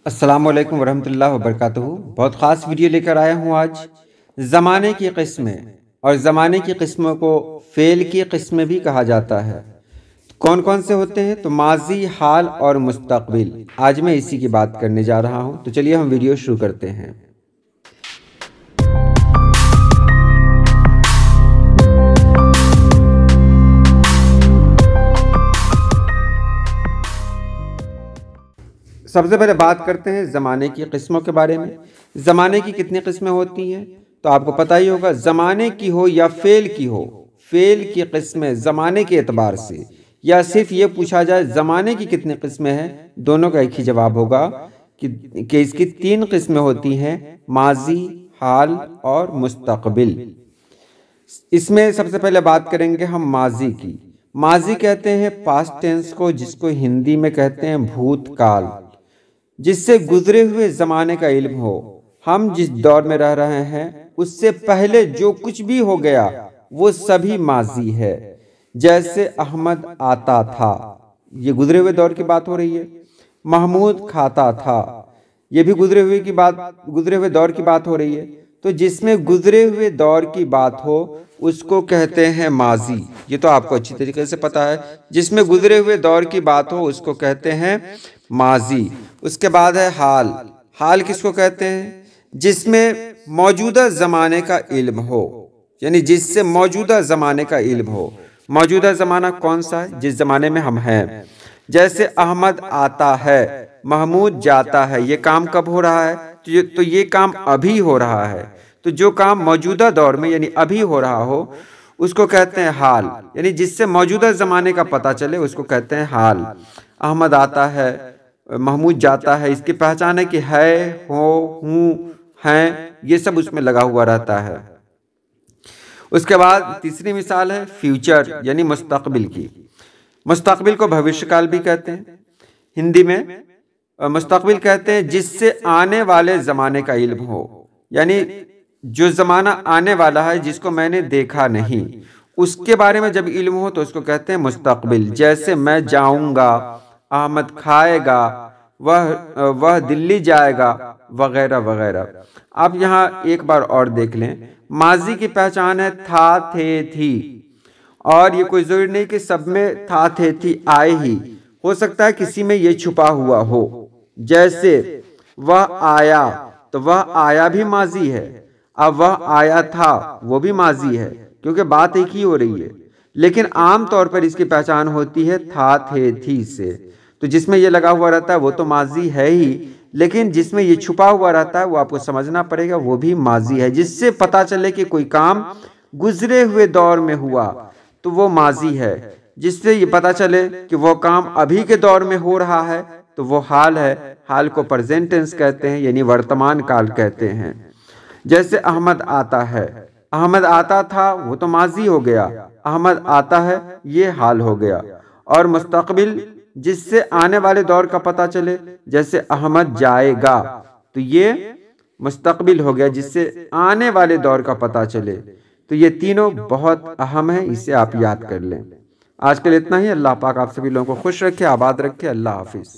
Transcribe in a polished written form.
अस्सलामुअलैकुम वरहमतुल्लाहि वबरकातुहू। बहुत ख़ास वीडियो लेकर आया हूँ आज। ज़माने की किस्में और ज़माने की किस्मों को फ़ेल की किस्में भी कहा जाता है। कौन कौन से होते हैं? तो माजी, हाल और मुस्तक़बिल। आज मैं इसी की बात करने जा रहा हूँ। तो चलिए हम वीडियो शुरू करते हैं। सबसे पहले बात करते हैं ज़माने की किस्मों के बारे में। ज़माने की कितनी किस्में होती हैं? तो आपको पता ही होगा, ज़माने की हो या फ़ेल की हो, फ़ेल की किस्में ज़माने के एतबार से, या सिर्फ ये पूछा जाए ज़माने की कितनी किस्में हैं, दोनों का एक ही जवाब होगा कि इसकी 3 किस्में होती हैं, माजी, हाल और मुस्तक़बिल। इसमें सबसे पहले बात करेंगे हम माजी की। माजी कहते हैं पास्ट टेंस को, जिसको हिंदी में कहते हैं भूतकाल, जिससे गुजरे हुए ज़माने का इल्म हो। हम जिस दौर में रह रहे हैं उससे पहले जो कुछ भी हो गया वो सभी माजी है। जैसे अहमद आता था, ये गुजरे हुए दौर की बात हो रही है। महमूद खाता था, ये भी गुजरे हुए दौर की बात हो रही है। तो जिसमें गुजरे हुए दौर की बात हो उसको कहते हैं माजी। ये तो आपको अच्छी तरीके से पता है। जिसमें गुजरे हुए दौर की बात हो उसको कहते हैं माजी। उसके बाद है हाल। हाल किसको कहते हैं? जिसमें मौजूदा ज़माने का इल्म हो, यानी जिससे मौजूदा ज़माने का इल्म हो। मौजूदा ज़माना कौन सा है? जिस ज़माने में हम हैं। जैसे अहमद आता है, महमूद जाता है, ये काम कब हो रहा है? तो ये काम अभी हो रहा है। तो जो काम मौजूदा दौर में यानी अभी हो रहा हो उसको कहते हैं हाल, यानी जिससे मौजूदा ज़माने का पता चले उसको कहते हैं हाल। अहमद आता है, महमूद जाता है, इसकी पहचान है कि है, हो, हूँ, हैं, ये सब उसमें लगा हुआ रहता है। उसके बाद तीसरी मिसाल है फ्यूचर यानी मुस्तक़बिल की। मुस्तक़बिल को भविष्यकाल भी कहते हैं। हिंदी में मुस्तक़बिल कहते हैं जिससे आने वाले ज़माने का इल्म हो, यानी जो ज़माना आने वाला है जिसको मैंने देखा नहीं, उसके बारे में जब इल्म हो तो उसको कहते हैं मुस्तक़बिल। जैसे मैं जाऊंगा, अहमद खाएगा, वह दिल्ली जाएगा, वगैरह वगैरह। आप यहाँ एक बार और देख लें, माजी की पहचान है था, थे, थी। और ये कोई ज़रूरी नहीं कि सब में था, थे, थी आए ही, हो सकता है किसी में ये छुपा हुआ हो। जैसे वह आया, तो वह आया भी माजी है। अब वह आया था, वो भी माजी है, क्योंकि बात एक ही हो रही है। लेकिन आम तौर पर इसकी पहचान होती है था, थे, थी से। तो जिसमें ये लगा हुआ रहता है वो तो माजी है ही, लेकिन जिसमें ये छुपा हुआ रहता है वो आपको समझना पड़ेगा, वो भी माजी है। जिससे पता चले कि कोई काम गुजरे हुए दौर में हुआ तो वो माजी है। जिससे ये पता चले कि वो काम अभी के दौर में हो रहा है तो वो हाल है। हाल को प्रेजेंट टेंस कहते हैं, यानी वर्तमान काल कहते हैं। जैसे अहमद आता है, अहमद आता था, वो तो माजी हो गया। अहमद आता है, ये हाल हो गया। और मुस्तक़बिल जिससे आने वाले दौर का पता चले, जैसे अहमद जाएगा, तो ये मुस्तक़बिल हो गया जिससे आने वाले दौर का पता चले। तो ये तीनों बहुत अहम है, इसे आप याद कर लें। आज के लिए इतना ही। अल्लाह पाक आप सभी लोगों को खुश रखे, आबाद रखे। अल्लाह हाफिज़।